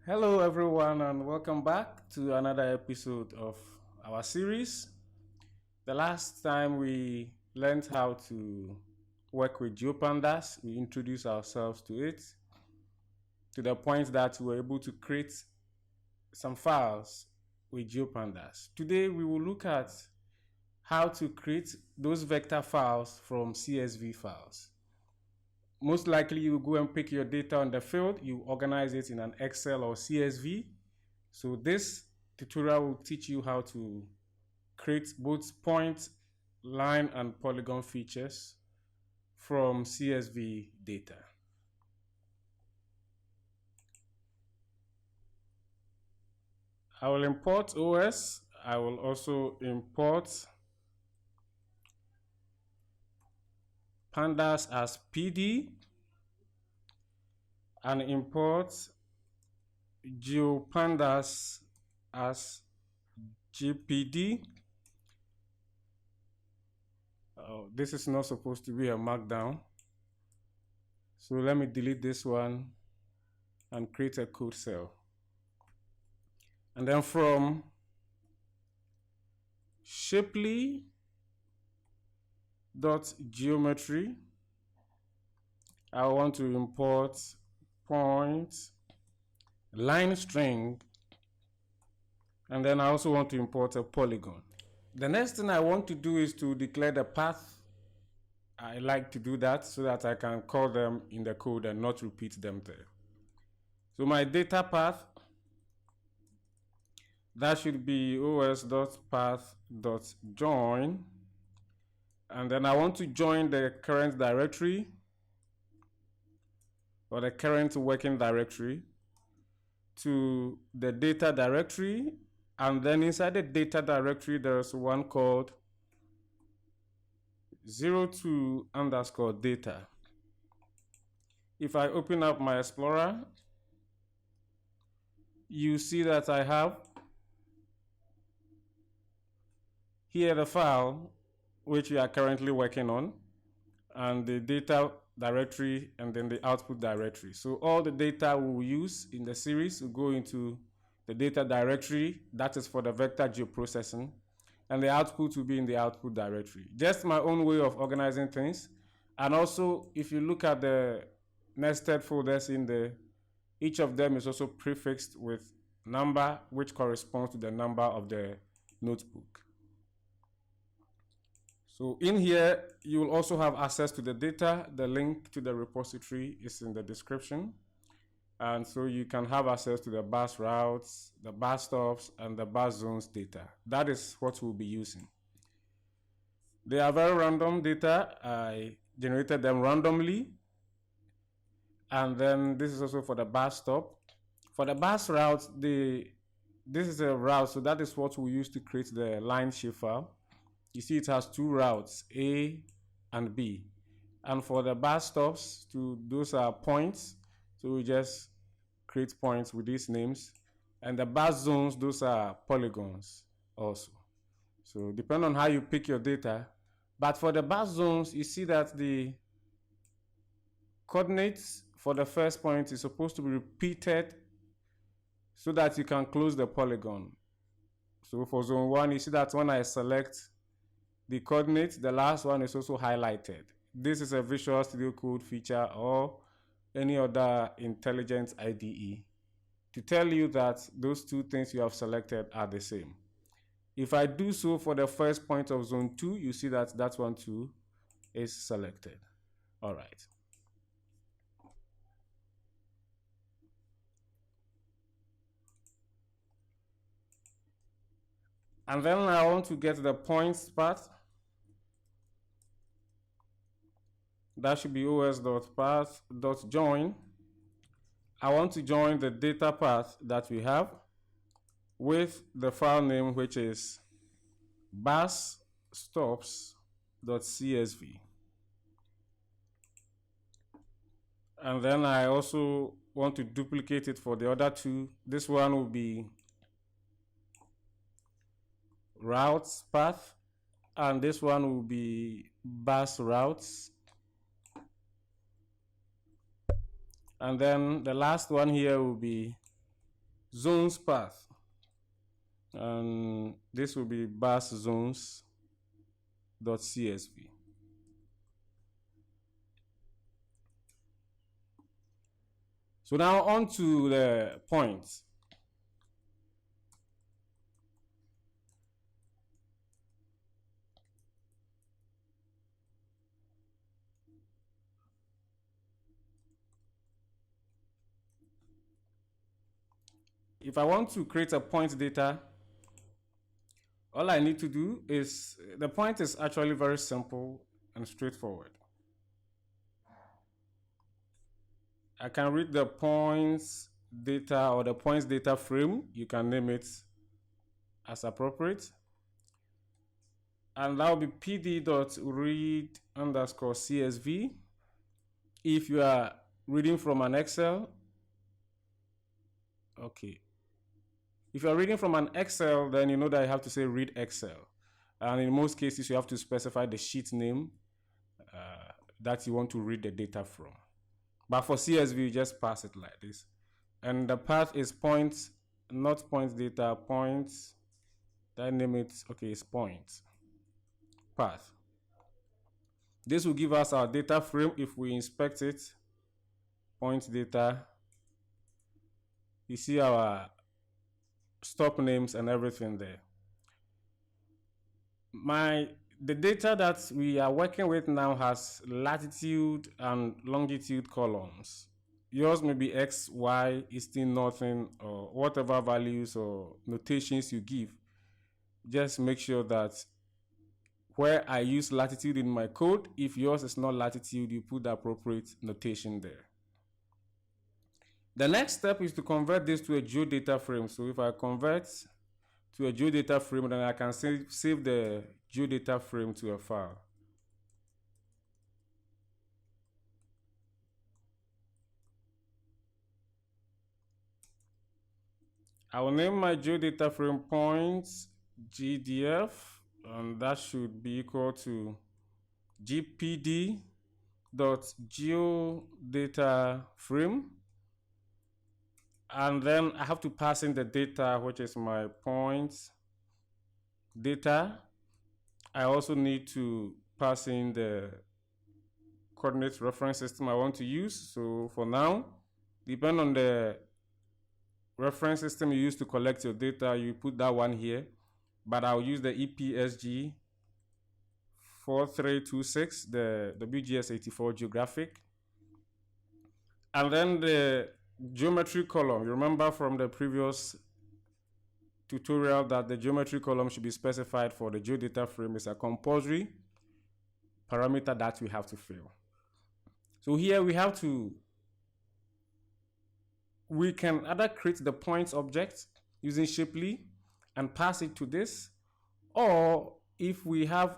Hello everyone and welcome back to another episode of our series. The last time we learned how to work with GeoPandas, we introduced ourselves to it to the point that we were able to create some files with GeoPandas. Today we will look at how to create those vector files from CSV files. Most likely you go and pick your data on the field, you organize it in an Excel or CSV. So this tutorial will teach you how to create both point, line, and polygon features from CSV data. I will import OS. I will also import pandas as PD and import GeoPandas as GPD. This is not supposed to be a markdown. So let me delete this one and create a code cell. And then from shapely.geometry, I want to import point, line string, and then I also want to import a polygon. The next thing I want to do is to declare the path. I like to do that so that I can call them in the code and not repeat them there. So my data path, that should be os.path.join, and then I want to join the current directory or the current working directory to the data directory, and then inside the data directory there's one called 02_data. If I open up my Explorer, you see that I have here the file which we are currently working on, and the data directory, and then the output directory. So all the data we will use in the series will go into the data directory, that is for the vector geoprocessing, and the output will be in the output directory. Just my own way of organizing things. And also, if you look at the nested folders in there, each of them is also prefixed with number, which corresponds to the number of the notebook. So in here, you will also have access to the data. The link to the repository is in the description. And so you can have access to the bus routes, the bus stops, and the bus zones data. That is what we'll be using. They are very random data. I generated them randomly. And then this is also for the bus stop. For the bus route, this is a route, so that is what we use to create the line shapefile. You see it has two routes, A and B. And for the bus stops, those are points. So we just create points with these names. And the bus zones, those are polygons also. So depending on how you pick your data. But for the bus zones, you see that the coordinates for the first point is supposed to be repeated so that you can close the polygon. So for zone 1, you see that when I select the coordinates, the last one is also highlighted. This is a Visual Studio Code feature or any other intelligent IDE to tell you that those two things you have selected are the same. If I do so for the first point of zone 2, you see that that one too is selected. All right. And then I want to get the points part. That should be os.path.join. I want to join the data path that we have with the file name, which is busstops.csv. And then I also want to duplicate it for the other two. This one will be routes path, and this one will be bus routes. And then the last one here will be zones path, and this will be bus zones.csv. So now on to the points. If I want to create a point data, all I need to do is, the point is actually very simple and straightforward. I can read the points data or the points data frame. You can name it as appropriate. And that will be pd.read_CSV. If you are reading from an Excel, okay. If you're reading from an Excel, then you know that you have to say read Excel. And in most cases, you have to specify the sheet name that you want to read the data from. But for CSV, you just pass it like this. And the path is points, not points data, points. That name it, okay, it's points. Path. This will give us our data frame. If we inspect it, points data, you see our stop names and everything there. The data that we are working with now has latitude and longitude columns. Yours may be X, Y, eastern, northern, or whatever values or notations you give. Just make sure that where I use latitude in my code, if yours is not latitude, you put the appropriate notation there. The next step is to convert this to a geodata frame. So if I convert to a geodata frame, then I can save the geodata frame to a file. I will name my geodata frame points GDF, and that should be equal to gpd.geodata_frame. And then I have to pass in the data, which is my points data. I also need to pass in the coordinate reference system I want to use. So for now, depending on the reference system you use to collect your data, you put that one here. But I'll use the EPSG 4326, the WGS84 Geographic. And then the geometry column. You remember from the previous tutorial that the geometry column should be specified for the geodata frame. Is a compulsory parameter that we have to fill. So here we can either create the points object using Shapely and pass it to this, or if we have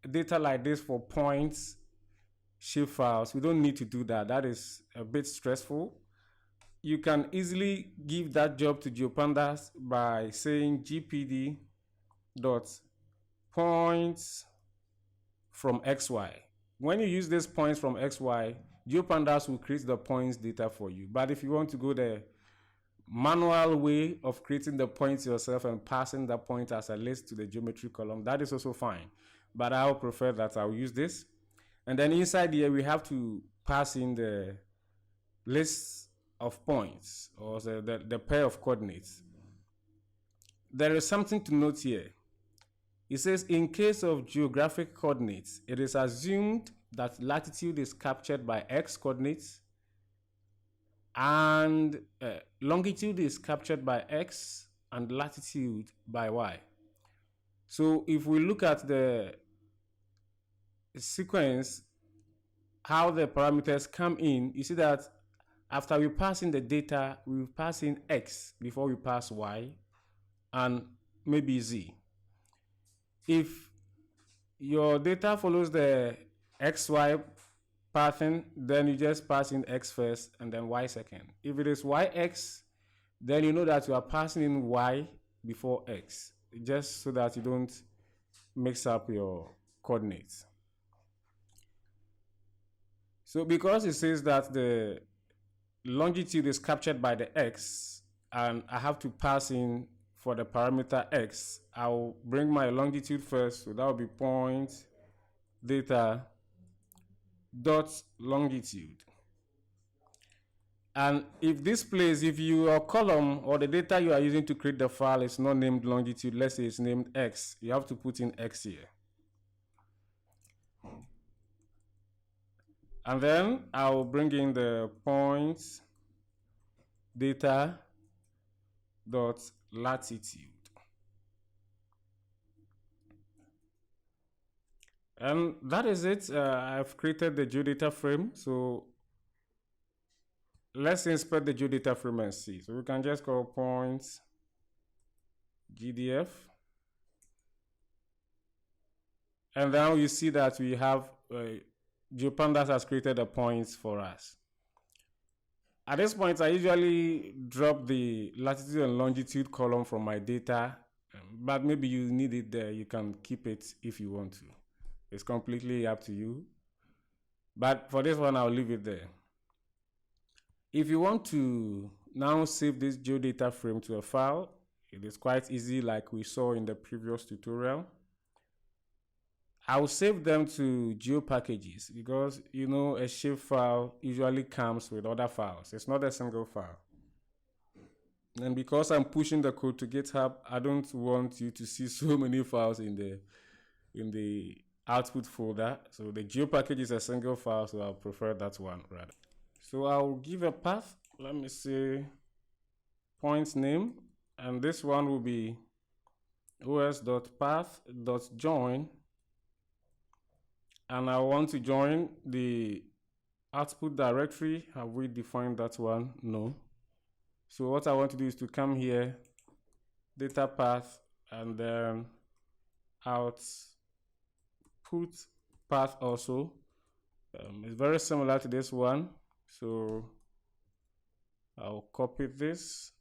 data like this for points shapefiles, we don't need to do that. That is a bit stressful. You can easily give that job to GeoPandas by saying gpd.points from XY. When you use this points from XY, GeoPandas will create the points data for you. But if you want to go the manual way of creating the points yourself and passing the point as a list to the geometry column, that is also fine. But I will prefer that I'll use this. And then inside here, we have to pass in the list of points, or the pair of coordinates. There is something to note here. It says in case of geographic coordinates, it is assumed that latitude is captured by X coordinates and longitude is captured by X and latitude by Y. So if we look at the sequence, how the parameters come in, you see that after we pass in the data, we pass in X before we pass Y and maybe Z. If your data follows the XY pattern, then you just pass in X first and then Y second. If it is YX, then you know that you are passing in Y before X, just so that you don't mix up your coordinates. So because it says that the longitude is captured by the X and I have to pass in for the parameter x. I'll bring my longitude first, so that will be point data dot longitude. And if this place, if your column or the data you are using to create the file is not named longitude, let's say it's named x, you have to put in x here. And then I'll bring in the points data dot latitude. And that is it. I've created the geodata frame. So let's inspect the geodata frame and see. So we can just call points GDF. And then you see that we have GeoPandas has created the points for us. At this point, I usually drop the latitude and longitude column from my data, but maybe you need it there. You can keep it if you want to. It's completely up to you. But for this one, I'll leave it there. If you want to now save this geodata frame to a file, it is quite easy, like we saw in the previous tutorial. I'll save them to geo packages because, you know, a shape file usually comes with other files. It's not a single file. And because I'm pushing the code to GitHub, I don't want you to see so many files in the output folder. So the geo package is a single file, so I'll prefer that one rather. So I'll give a path. Let me say point name, and this one will be os.path.join. And I want to join the output directory. Have we defined that one? No. So what I want to do is to come here, data path, and then output path also. It's very similar to this one. So I'll copy this,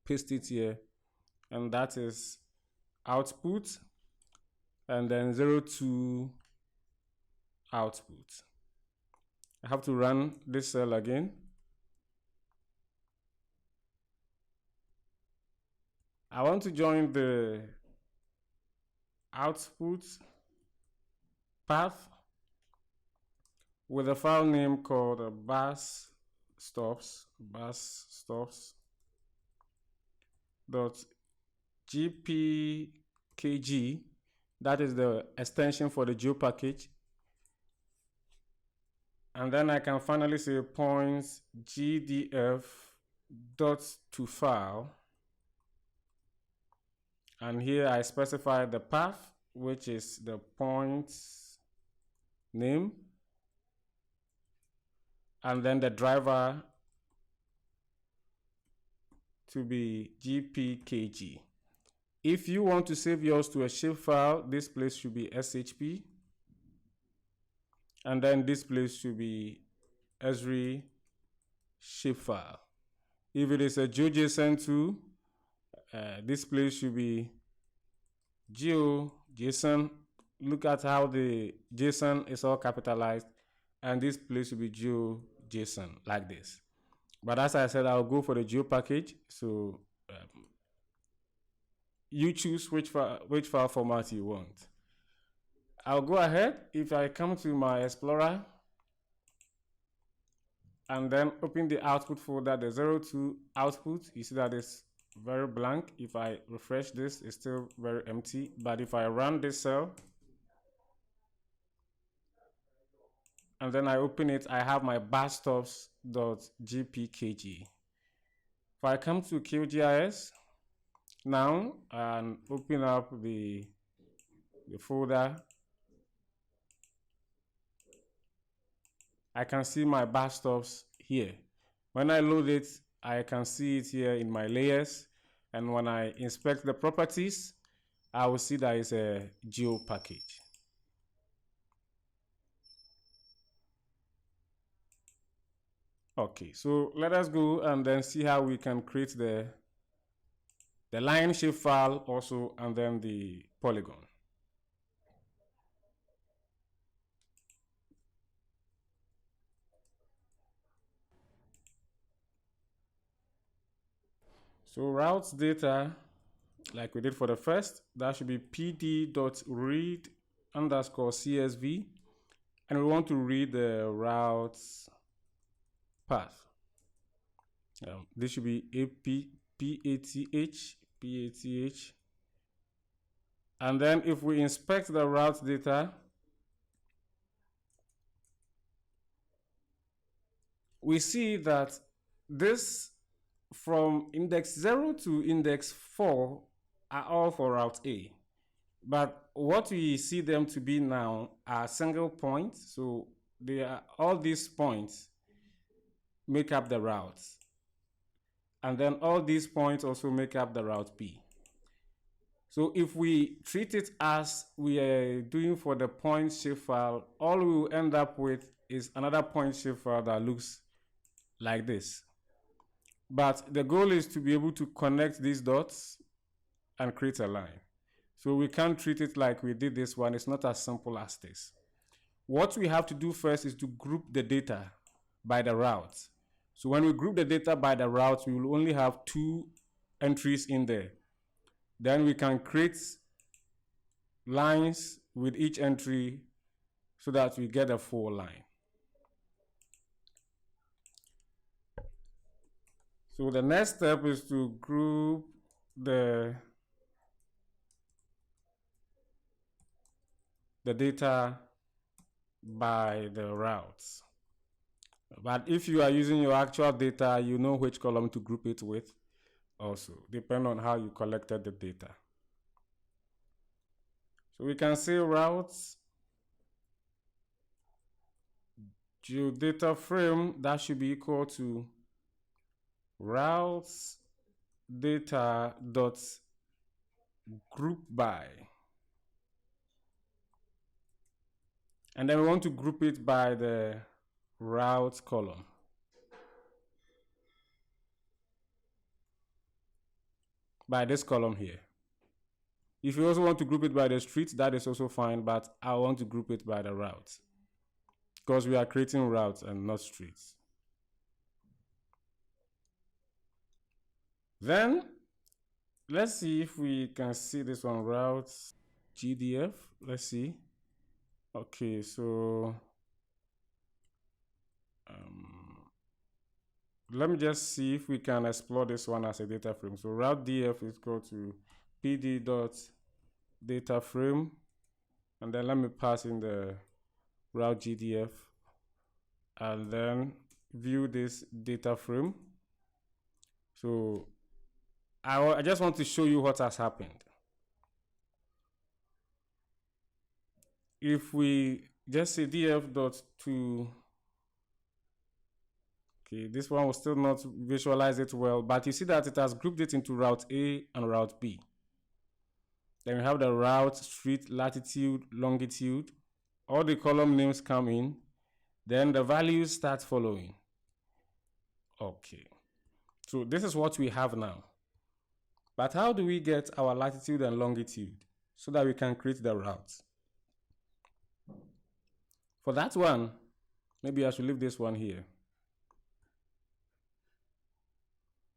paste it here, and that is output, and then 02 output. I have to run this cell again. I want to join the output path with a file name called bash stops dot gpkg. That is the extension for the geo package. And then I can finally say points gdf dot to file. And here I specify the path, which is the point's name, and then the driver to be gpkg. If you want to save yours to a shape file, this place should be shp, and then this place should be Esri shapefile. If it is a GeoJSON too, this place should be GeoJSON. Look at how the JSON is all capitalized, and this place should be GeoJSON like this. But as I said, I'll go for the geo package. So you choose which file format you want. I'll go ahead. If I come to my Explorer and then open the output folder, the 02 output, you see that it's very blank. If I refresh this, it's still very empty. But if I run this cell and then I open it, I have my bashstops.gpkg. If I come to QGIS now and open up the folder, I can see my bashstops here. When I load it, I can see it here in my layers. And when I inspect the properties, I will see that it's a geo package. Okay, so let us go and then see how we can create the line shape file also, and then the polygon. So routes data, like we did for the first, that should be pd.read underscore CSV, and we want to read the routes path. This should be path, and then if we inspect the route data, we see that this from index 0 to index 4 are all for route A. But what we see them to be now are single points. So they are, all these points make up the route. And then all these points also make up the route B. So if we treat it as we are doing for the point shapefile, all we will end up with is another point shapefile that looks like this. But the goal is to be able to connect these dots and create a line. So we can't treat it like we did this one. It's not as simple as this. What we have to do first is to group the data by the route. So when we group the data by the route, we will only have 2 entries in there. Then we can create lines with each entry so that we get a full line. So the next step is to group the data by the routes. But if you are using your actual data, you know which column to group it with also, depending on how you collected the data. So we can say routes geodata frame, that should be equal to routes data dot group by, and then we want to group it by the route column. By this column here. If you also want to group it by the streets, that is also fine, but I want to group it by the routes because we are creating routes and not streets. Then let's see if we can see this one, routes GDF. Let's see. Okay, so let me just see if we can explore this one as a data frame. So route df is equal to pd.data frame, and then let me pass in the route GDF and then view this data frame. So I just want to show you what has happened. If we just say df.to, okay, this one will still not visualize it well, but you see that it has grouped it into route A and route B. Then we have the route, street, latitude, longitude. All the column names come in. Then the values start following. Okay. So this is what we have now. But how do we get our latitude and longitude so that we can create the routes? For that one, maybe I should leave this one here.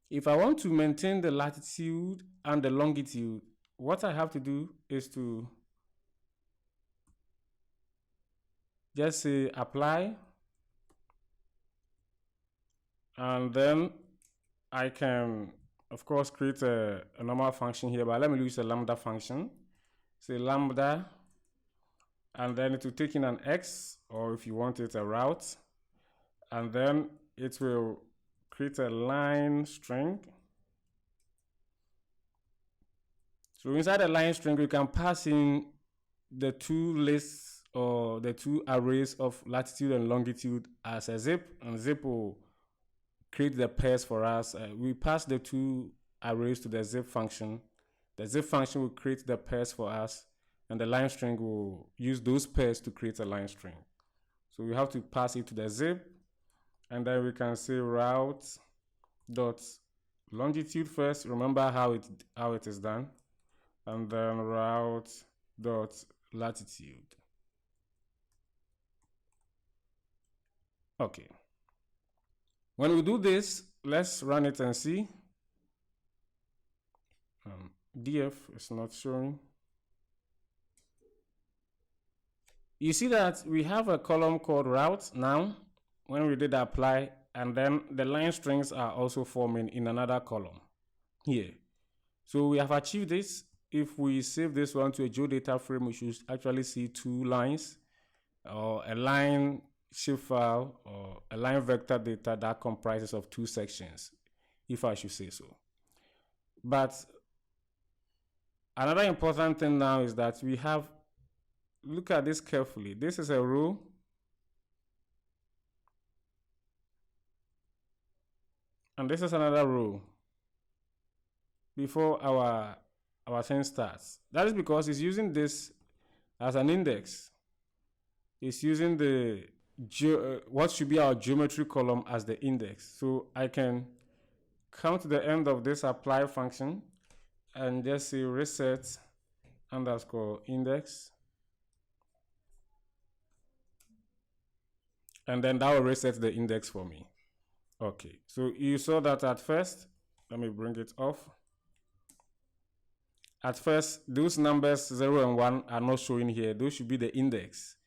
If I want to maintain the latitude and the longitude, what I have to do is to just say apply, and then I can, of course, create a normal function here, but let me use a lambda function. Say lambda, and then it will take in an x, or if you want it, a route, and then it will create a line string. So inside a line string, you can pass in the 2 lists or the 2 arrays of latitude and longitude as a zip, and zip will create the pairs for us. We pass the 2 arrays to the zip function. The zip function will create the pairs for us, and the line string will use those pairs to create a line string. So we have to pass it to the zip, and then we can say route dot longitude first. Remember how it is done, and then route dot latitude. Okay. When we do this, let's run it and see. df is not showing. You see that we have a column called route now when we did apply, and then the line strings are also forming in another column here. So we have achieved this. If we save this one to a geodata frame, we should actually see 2 lines, or a line shapefile, or a line vector data that comprises of 2 sections, if I should say so. But another important thing now is that we have, look at this carefully. This is a row. And this is another row before our thing starts. That is because it's using this as an index. It's using the what should be our geometry column as the index. So I can come to the end of this apply function and just say reset underscore index. And then that will reset the index for me. Okay, so you saw that at first. Let me bring it off. At first, those numbers 0 and 1 are not showing here. Those should be the index.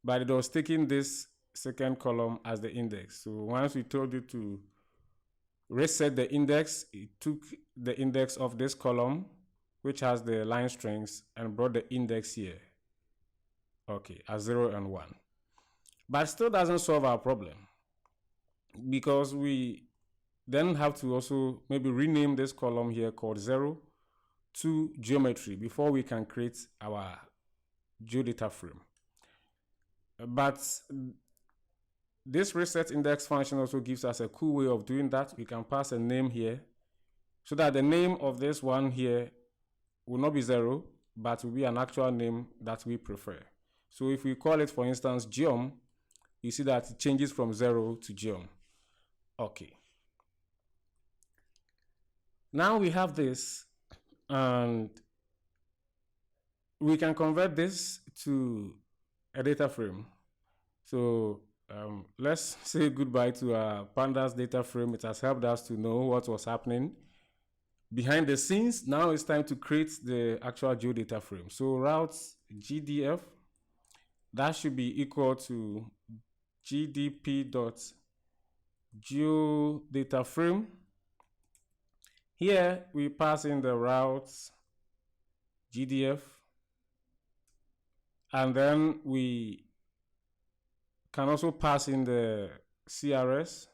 But it was taking this second column as the index. So once we told it to reset the index, it took the index of this column, which has the line strings, and brought the index here. Okay, as 0 and 1. But still doesn't solve our problem, because we then have to also maybe rename this column here called 0 to geometry before we can create our geodata frame. But this reset index function also gives us a cool way of doing that. We can pass a name here so that the name of this one here will not be 0, but will be an actual name that we prefer. So if we call it, for instance, geom, you see that it changes from 0 to geom. Okay. Now we have this, and we can convert this to a data frame. So let's say goodbye to our pandas data frame. It has helped us to know what was happening behind the scenes. Now it's time to create the actual geodata frame. So routes GDF, that should be equal to gdp.geodata frame. Here we pass in the routes GDF, and then we can also pass in the CRS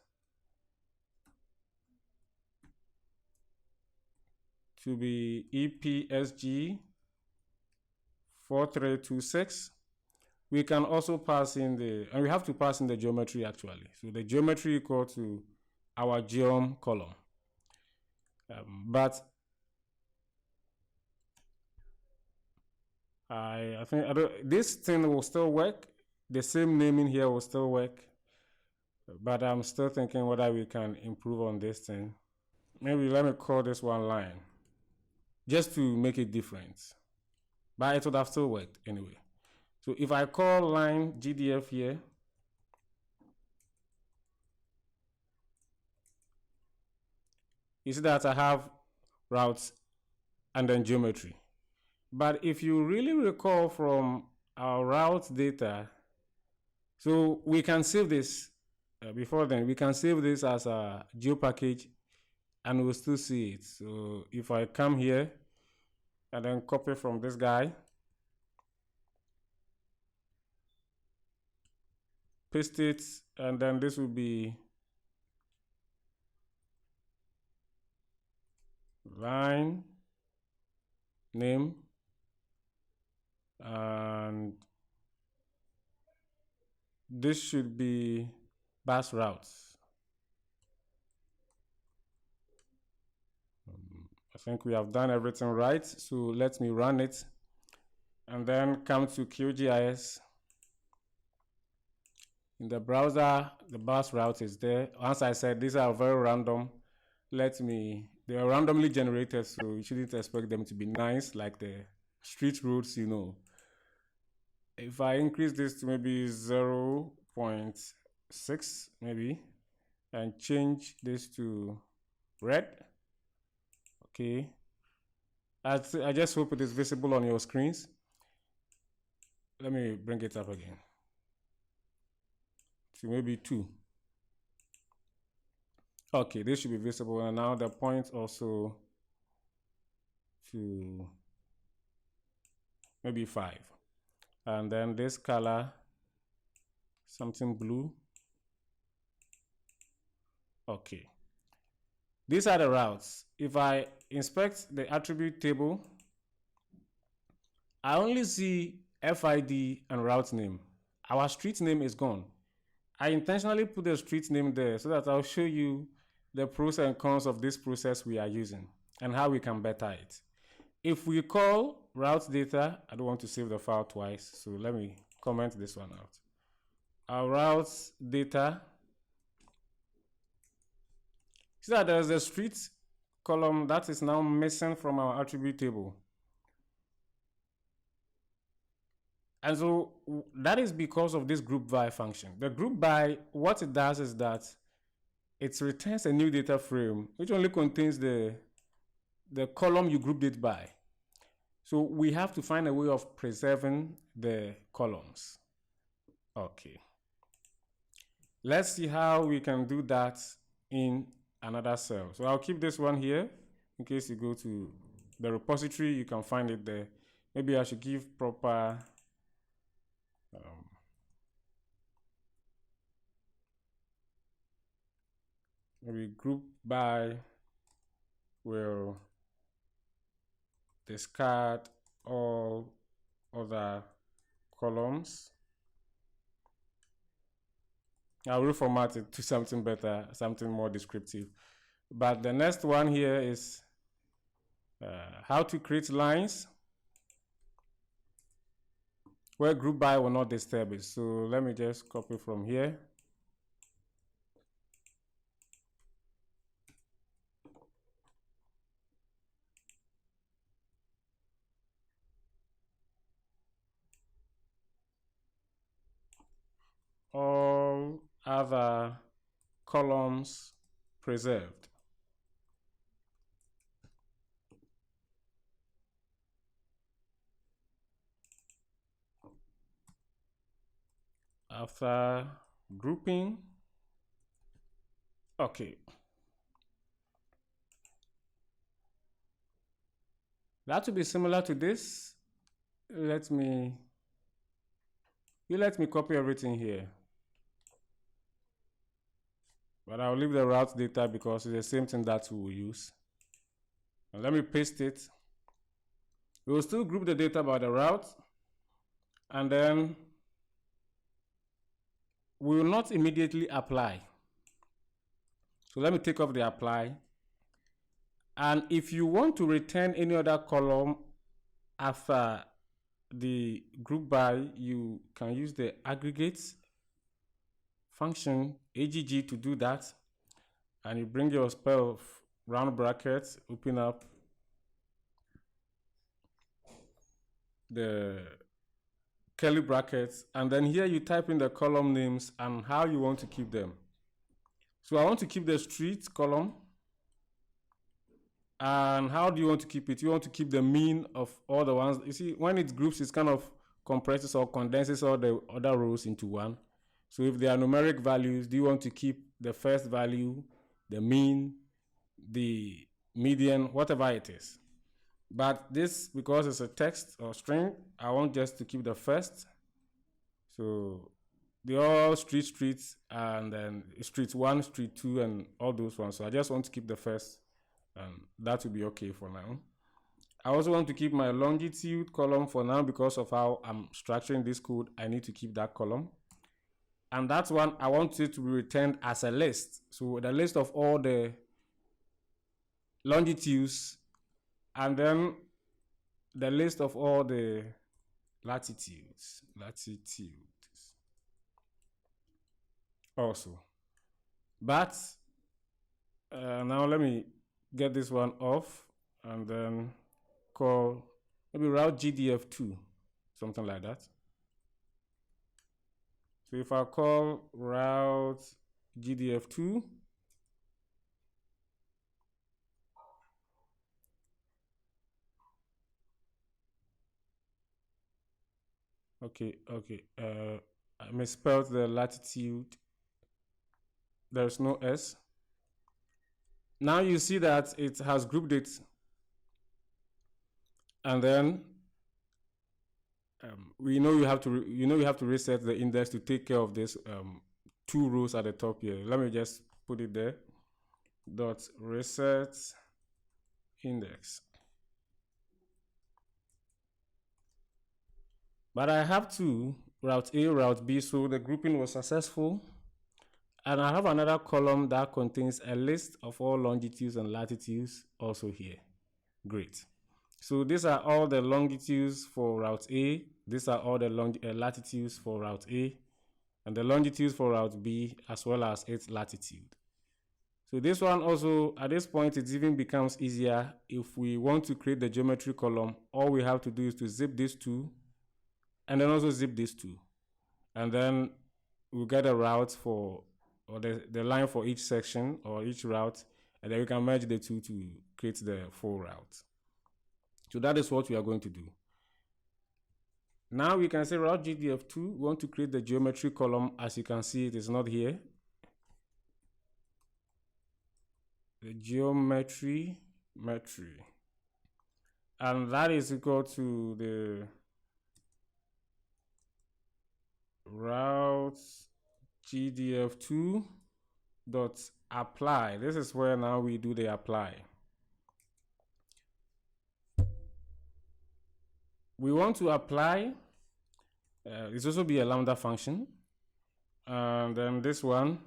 to be EPSG 4326. We can also pass in and we have to pass in the geometry actually. So the geometry equal to our geom column. But I think this thing will still work. The same naming here will still work. But I'm still thinking whether we can improve on this thing. Maybe let me call this one line, just to make it different. But it would have still worked anyway. So if I call line GDF here, you see that I have routes and then geometry. But if you really recall from our route data, so we can save this before then. We can save this as a geo package and we'll still see it. So if I come here and then copy from this guy, paste it, and then this will be line name, and this should be bus routes. I think we have done everything right, so let me run it and then come to QGIS. In the browser, the bus route is there. Once I said these are very random, they are randomly generated, so you shouldn't expect them to be nice like the street roads, you know. If I increase this to maybe 0.6 maybe, and change this to red, okay, I just hope it is visible on your screens. Let me bring it up again. So maybe 2. Okay, this should be visible. And now the point also to maybe 5. And then this color, something blue. Okay. These are the routes. If I inspect the attribute table, I only see FID and route name. Our street name is gone. I intentionally put the street name there so that I'll show you the pros and cons of this process we are using and how we can better it. If we call route data, I don't want to save the file twice, so let me comment this one out. Our routes data, see that there's a street column that is now missing from our attribute table. And so that is because of this group by function. The group by, what it does is that it returns a new data frame which only contains the column you grouped it by. So we have to find a way of preserving the columns. Okay. Let's see how we can do that in another cell. So I'll keep this one here in case you go to the repository, you can find it there. Maybe I should give proper maybe group by will discard all other columns. I'll reformat it to something better, something more descriptive. But the next one here is how to create lines where group by will not disturb it. So let me just copy from here. All other columns preserved. After grouping, okay. That will be similar to this. Let me copy everything here. But I'll leave the route data because it's the same thing that we will use. And let me paste it. We will still group the data by the route, and then we will not immediately apply. So let me take off the apply. And if you want to return any other column after the group by, you can use the aggregates function AGG to do that. And you bring your spell of round brackets, open up the curly brackets, and then here you type in the column names and how you want to keep them. So I want to keep the street column. And how do you want to keep it? You want to keep the mean of all the ones. You see, when it groups, it kind of compresses or condenses all the other rows into one. So if there are numeric values, do you want to keep the first value, the mean, the median, whatever it is? But this, because it's a text or string, I want just to keep the first. So they're all streets, and then street 1, street 2, and all those ones. So I just want to keep the first. That will be okay for now. I also want to keep my longitude column for now because of how I'm structuring this code. I need to keep that column. And that one, I want it to be returned as a list. So the list of all the longitudes, and then the list of all the latitudes also. But now let me get this one off and then call maybe route GDF2, something like that. So if I call route GDF2, Okay, I misspelled the latitude. There's no S. Now you see that it has grouped it, and then we know you have to you have to reset the index to take care of this 2 rows at the top here. Let me just put it there. Dot reset index. But I have two, route A, route B, so the grouping was successful. And I have another column that contains a list of all longitudes and latitudes also here. Great. So these are all the longitudes for route A. These are all the latitudes for route A, and the longitudes for route B, as well as its latitude. So this one also, at this point, it even becomes easier. If we want to create the geometry column, all we have to do is to zip these two, and then also zip these two. And then we'll get a route for, or the line for each section or each route, and then we can merge the two to create the full route. So that is what we are going to do. Now we can say route GDF2, we want to create the geometry column. As you can see, it is not here. The geometry, and that is equal to the route GDF2 dot apply. This is where now we do the apply. We want to apply, it's also be a lambda function, and then this one,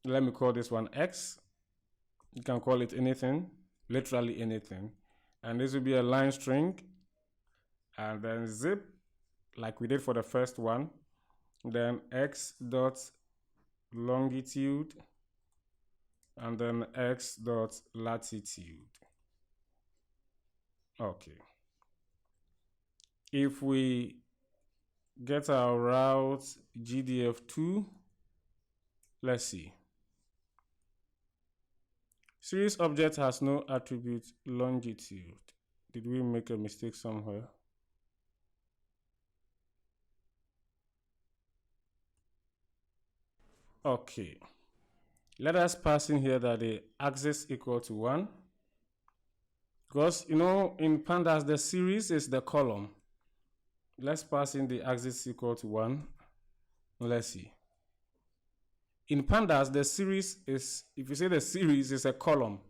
let me call this one X. You can call it anything, literally anything, and this will be a line string, and then zip like we did for the first one, then X dot longitude, and then X dot latitude. Okay. If we get our route GDF2, let's see. Series object has no attribute longitude. Did we make a mistake somewhere? Okay. Let us pass in here that the axis equal to 1. Because, you know, in pandas, the series is the column. Let's pass in the axis equal to 1. Let's see. In pandas, the series is, if you say the series is a column.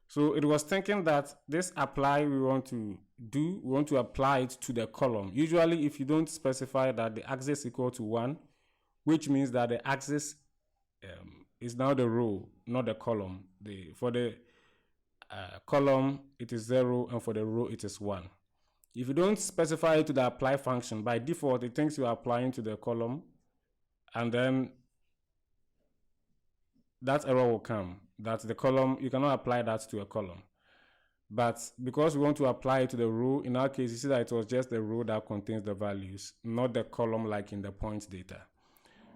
So it was thinking that this apply we want to do, we want to apply it to the column. Usually, if you don't specify that the axis equal to 1, which means that the axis is now the row, not the column. For the column, it is 0, and for the row, it is 1. If you don't specify it to the apply function, by default, it thinks you are applying to the column, and then that error will come, that the column, you cannot apply that to a column. But because we want to apply it to the row, in our case, you see that it was just the row that contains the values, not the column like in the points data.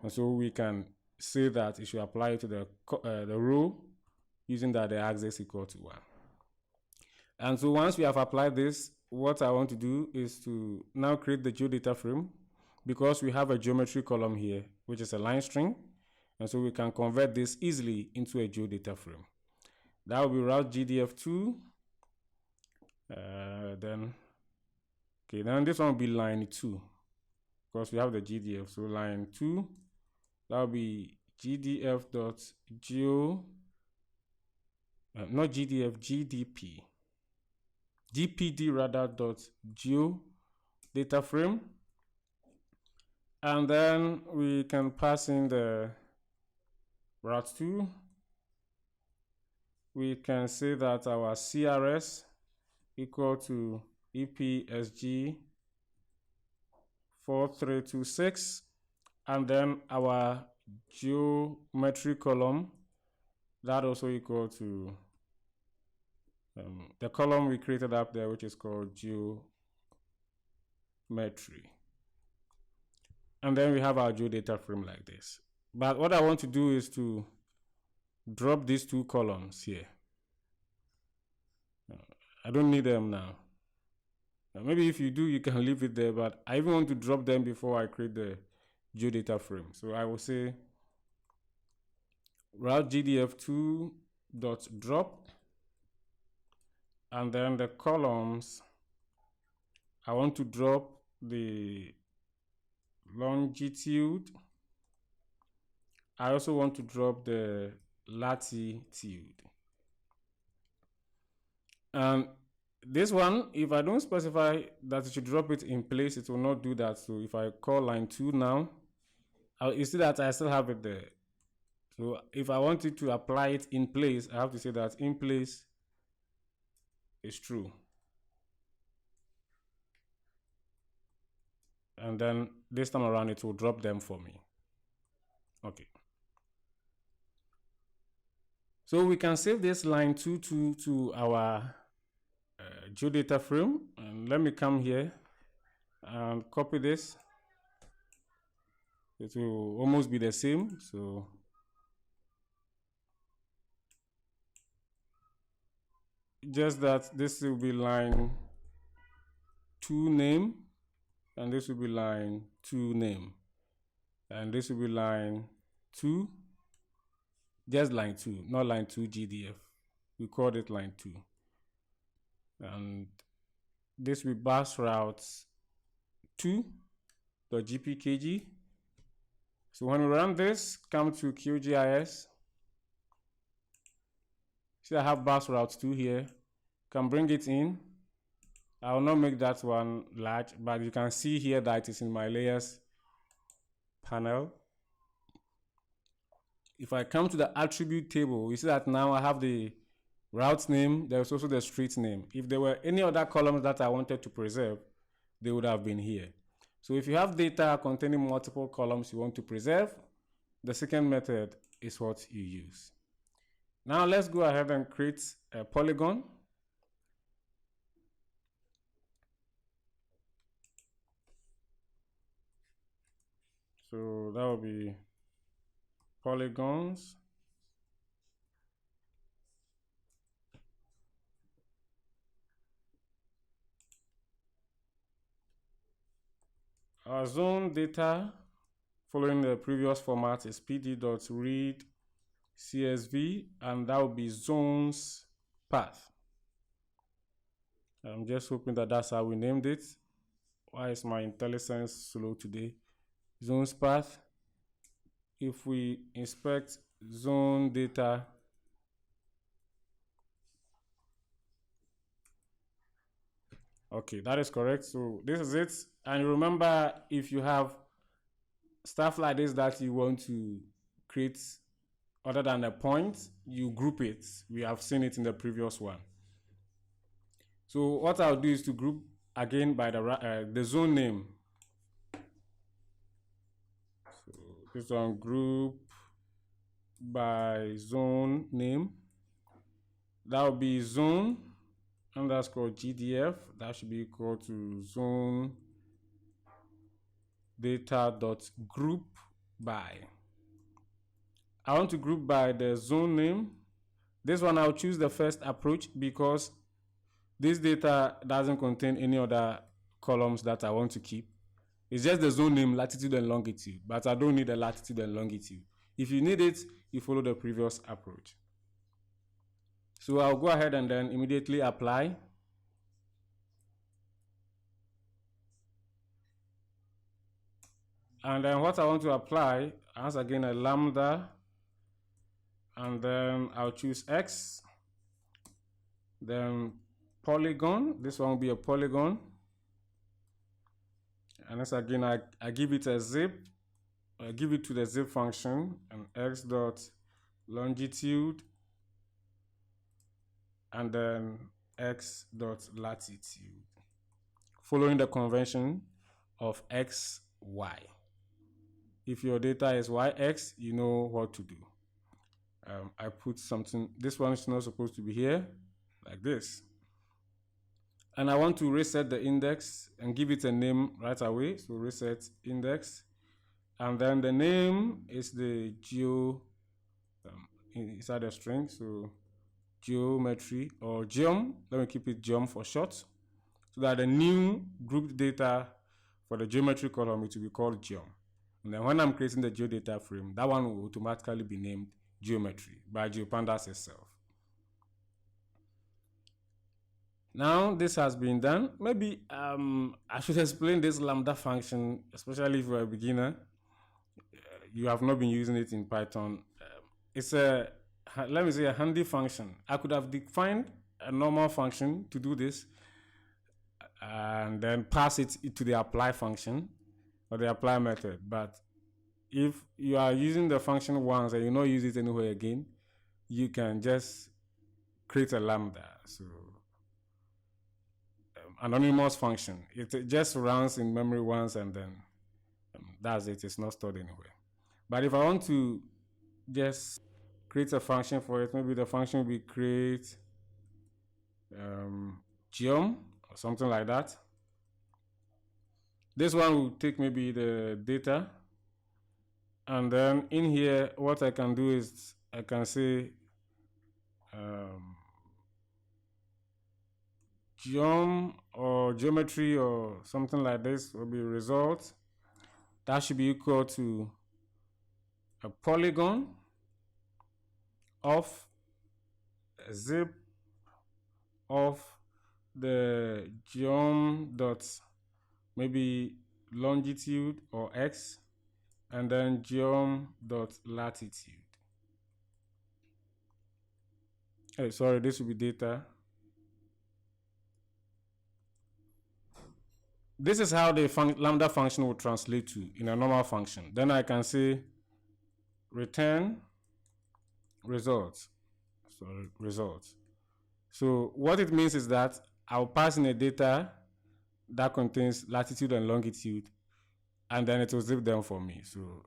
And so we can say that it should apply it to the row using that the axis equal to 1. And so once we have applied this, what I want to do is to now create the geodata frame, because we have a geometry column here, which is a line string. And so we can convert this easily into a geodata frame. That will be route GDF2. Then this one will be line 2, because we have the GDF. So line 2, that will be GDF.geo, not GDF, GDP. GPD rather .geo data frame, and then we can pass in the route 2. We can say that our CRS equal to EPSG 4326, and then our geometry column, that also equal to the column we created up there, which is called geometry. And then we have our geodata frame like this. But what I want to do is to drop these 2 columns here. I don't need them now. Maybe if you do, you can leave it there, but I even want to drop them before I create the geodata frame. So I will say route gdf2 dot drop, and then the columns, I want to drop the longitude. I also want to drop the latitude. And this one, if I don't specify that it should drop it in place, it will not do that. So if I call line 2 now, you see that I still have it there. So if I wanted to apply it in place, I have to say that in place is true. And then this time around, it will drop them for me. Okay. So we can save this line 2 to our geodata frame. And let me come here and copy this. It will almost be the same. So just that this will be line 2 name, and this will be line 2 name, and this will be line 2, just line 2, not line 2 GDF. We called it line 2. And this will be bus routes 2.gpkg. So when we run this, come to QGIS. See, I have bus routes 2 here. Can bring it in. I will not make that one large, but you can see here that it is in my layers panel. If I come to the attribute table, you see that now I have the route name. There's also the street name. If there were any other columns that I wanted to preserve, they would have been here. So if you have data containing multiple columns you want to preserve, the second method is what you use. Now let's go ahead and create a polygon. So that will be polygons. Our zone data, following the previous format, is pd.read CSV, and that will be zones path. I'm just hoping that that's how we named it. Why is my IntelliSense slow today? Zones path. If we inspect zone data, okay, that is correct. So this is it. And remember, if you have stuff like this that you want to create other than a point, you group it. We have seen it in the previous one. So what I'll do is to group again by the zone name. So this one, group by zone name. That will be zone underscore GDF. That should be equal to zone data dot group by. I want to group by the zone name. This one I'll choose the first approach because this data doesn't contain any other columns that I want to keep. It's just the zone name, latitude and longitude, but I don't need the latitude and longitude. If you need it, you follow the previous approach. So I'll go ahead and then immediately apply. And then what I want to apply, once again, a lambda, and then I'll choose X, then polygon. This one will be a polygon. And once again, I give it a zip. I give it to the zip function, and X dot longitude, and then X dot latitude, following the convention of X, Y. If your data is YX, you know what to do. I put something, this one is not supposed to be here, like this. And I want to reset the index and give it a name right away. So reset index. And then the name is the geo, inside the string. So geometry or geom, let me keep it geom for short. so that the new grouped data for the geometry column, it will be called geom. And then when I'm creating the geodata frame, that one will automatically be named geometry by GeoPandas itself. Now this has been done. Maybe I should explain this lambda function, especially if you're a beginner. You have not been using it in Python. It's a, let me say, a handy function. I could have defined a normal function to do this and then pass it to the apply function or the apply method. But if you are using the function once and you not use it anywhere again, you can just create a lambda. So anonymous function, it just runs in memory once and then that's it. It's not stored anywhere. But if I want to just create a function for it, maybe the function will be create geom or something like that. This one will take maybe the data, and then in here what I can do is I can say geom or geometry or something like this will be result. That should be equal to a polygon of a zip of the geom dot maybe longitude or x, and then geom dot latitude. Hey, sorry, this will be data. This is how the lambda function will translate to in a normal function. Then I can say return results. Sorry, results. So what it means is that I'll pass in a data that contains latitude and longitude, and then it will zip them for me. So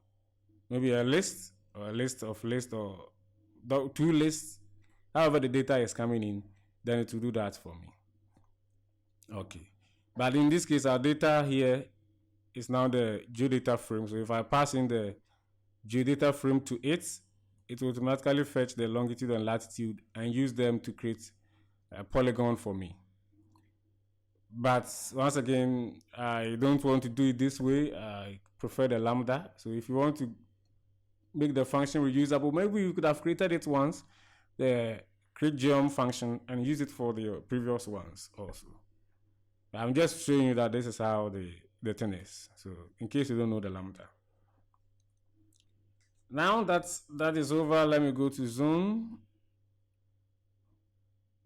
maybe a list or a list of lists or two lists, however the data is coming in, then it will do that for me. Okay. But in this case, our data here is now the geodata frame. So if I pass in the geodata frame to it, it will automatically fetch the longitude and latitude and use them to create a polygon for me. But once again, I don't want to do it this way. I prefer the lambda. So if you want to make the function reusable, maybe you could have created it once, the create geom function, and use it for the previous ones also. I'm just showing you that this is how the thing is. So in case you don't know the lambda. Now that is over, let me go to zone,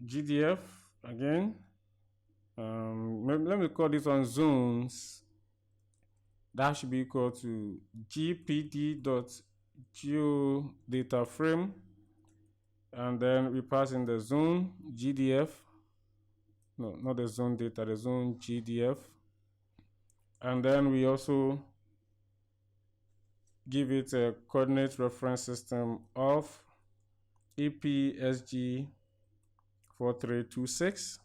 GDF again. Let me call this one zones. That should be equal to gpd.geodataframe, and then we pass in the zone GDF. No, not the zone data, the zone GDF. And then we also give it a coordinate reference system of EPSG4326.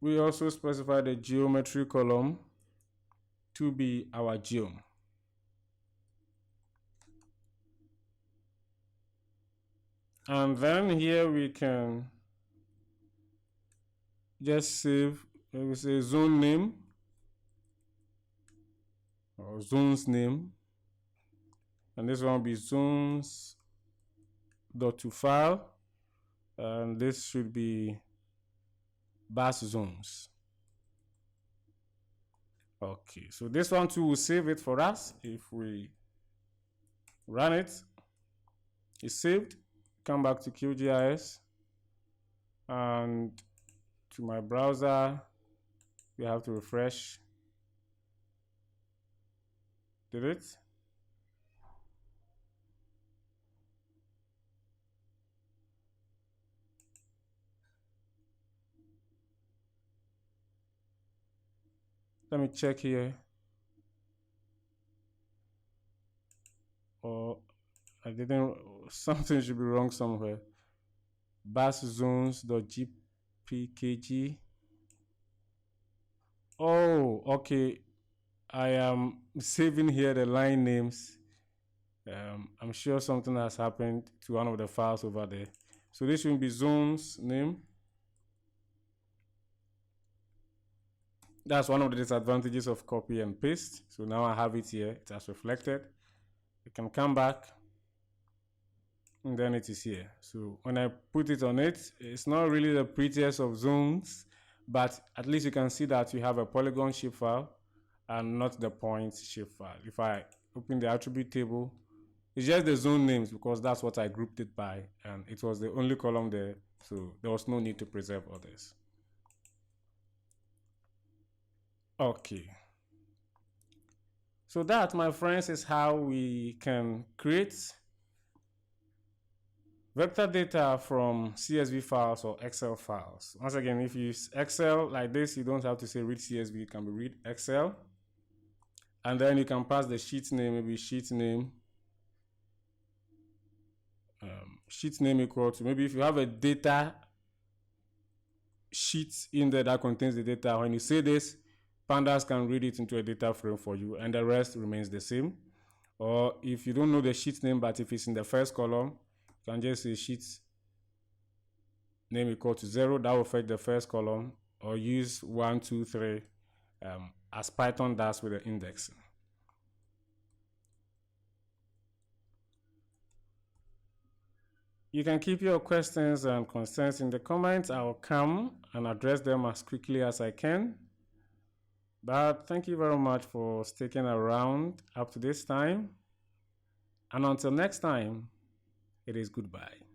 We also specify the geometry column to be our geom. And then here we can just save, we say zone name or zones name, and this one will be zones.toFile, and this should be bus zones. Okay, so this one too will save it for us. If we run it, it's saved. Come back to QGIS and to my browser, we have to refresh. Did it? Let me check here. Or I didn't, something should be wrong somewhere. Baszones.gpkg. Oh, okay. I am saving here the line names. I'm sure something has happened to one of the files over there. So this will be zones name. That's one of the disadvantages of copy and paste. So now I have it here, it has reflected. You can come back and then it is here. So when I put it on it, it's not really the prettiest of zones, but at least you can see that you have a polygon shapefile and not the point shapefile. If I open the attribute table, it's just the zone names because that's what I grouped it by, and it was the only column there, so there was no need to preserve others. Okay. So that, my friends, is how we can create vector data from CSV files or Excel files. Once again, if you use Excel like this, you don't have to say read CSV, it can be read Excel. And then you can pass the sheet name, maybe sheet name equal to, maybe if you have a data sheet in there that contains the data, when you say this, pandas can read it into a data frame for you and the rest remains the same. Or if you don't know the sheet name, but if it's in the first column, you can just say sheet name equal to 0, that will fetch the first column, or use 1, 2, 3 as Python does with the indexing. You can keep your questions and concerns in the comments. I'll come and address them as quickly as I can. But thank you very much for sticking around up to this time. And until next time, it is goodbye.